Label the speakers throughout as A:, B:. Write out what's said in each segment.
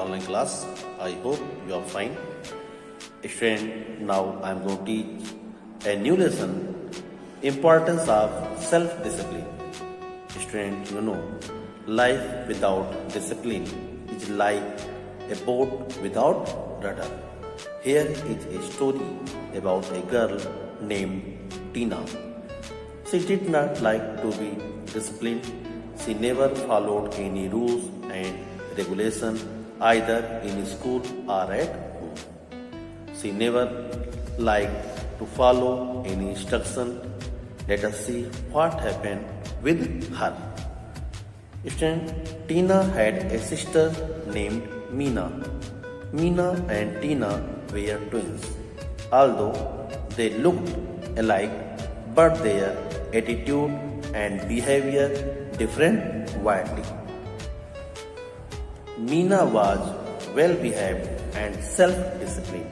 A: online class. I hope you are fine. Student, now I am going to teach a new lesson, importance of self-discipline. Student, life without discipline is like a boat without rudder. Here is a story about a girl named Tina. She did not like to be disciplined. She never followed any rules and regulation either in school or at home. She never liked to follow any instruction. Let us see what happened with her. Tina had a sister named Meena. Meena and Tina were twins. Although they looked alike, but their attitude and behavior different widely. Meena was well behaved and self-disciplined.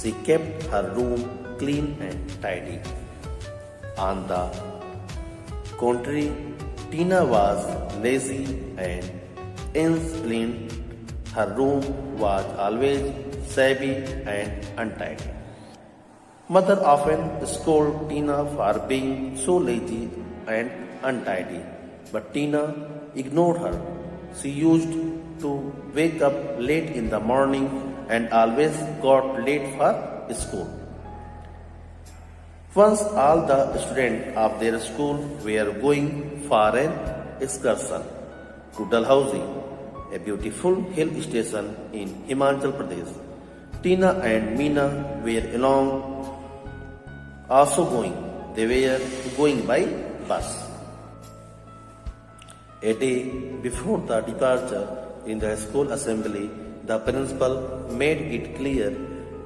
A: She kept her room clean and tidy. On the contrary, Tina was lazy and indisciplined. Her room was always shabby and untidy. Mother often scolded Tina for being so lazy and untidy, but Tina ignored her. She used to wake up late in the morning and always got late for school. Once all the students of their school were going for an excursion to Dalhousie, a beautiful hill station in Himachal Pradesh. Tina and Meena were also going. They were going by bus. A day before the departure, in the school assembly, the principal made it clear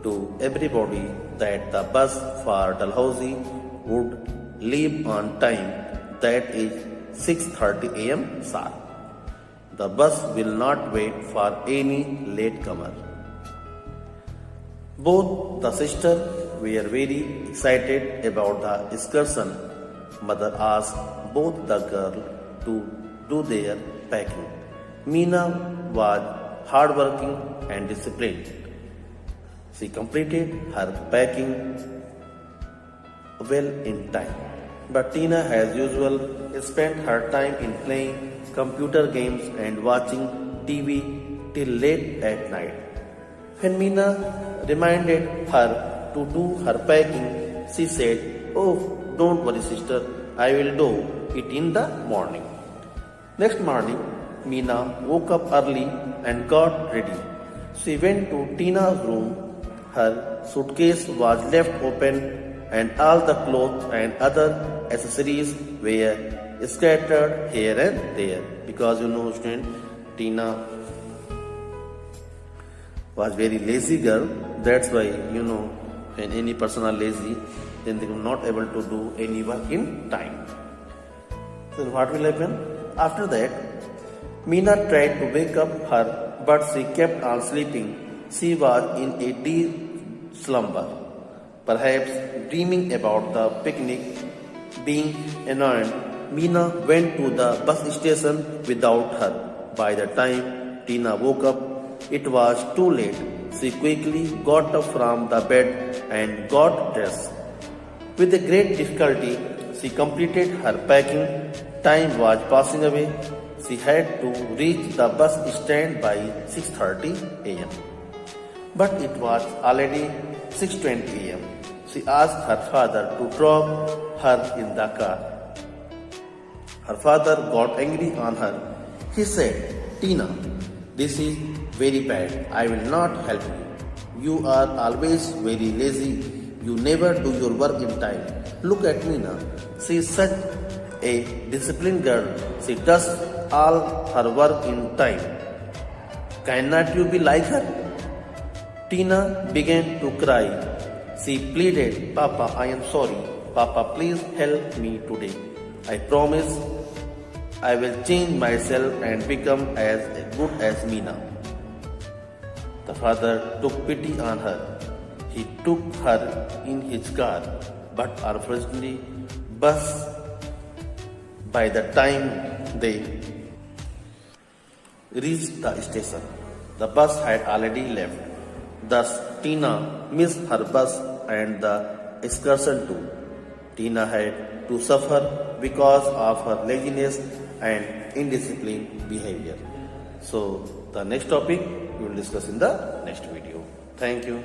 A: to everybody that the bus for Dalhousie would leave on time, that is 6:30 a.m. sharp. The bus will not wait for any latecomer. Both the sisters were very excited about the excursion. Mother asked both the girls to do their packing. Meena was hardworking and disciplined. She completed her packing well in time. But Tina, as usual, spent her time in playing computer games and watching TV till late at night. When Meena reminded her to do her packing, she said, "Oh, don't worry, sister, I will do it in the morning." Next morning, Meena woke up early and got ready. She went to Tina's room. Her suitcase was left open and all the clothes and other accessories were scattered here and there. Because student, Tina was very lazy girl. That's why, when any person are lazy, then they are not able to do any work in time. So what will happen? After that, Meena tried to wake up her, but she kept on sleeping. She was in a deep slumber, perhaps dreaming about the picnic. Being annoyed, Meena went to the bus station without her. By the time Tina woke up, it was too late. She quickly got up from the bed and got dressed. With a great difficulty, she completed her packing. Time was passing away. She had to reach the bus stand by 6:30 a.m. But it was already 6:20 a.m. She asked her father to drop her in the car. Her father got angry on her. He said, "Tina, this is very bad. I will not help you. You are always very lazy. You never do your work in time. Look at Meena. She is such a disciplined girl. She does all her work in time. Cannot you be like her?" Tina began to cry. She pleaded, "Papa, I am sorry. Papa, please help me today. I promise I will change myself and become as good as Meena." The father took pity on her. He took her in his car, but unfortunately, bus by the time they reached the station, The bus had already left. Thus, Tina missed her bus and the excursion too. Tina had to suffer because of her laziness and indisciplined behavior. So, the next topic we will discuss in the next video. Thank you.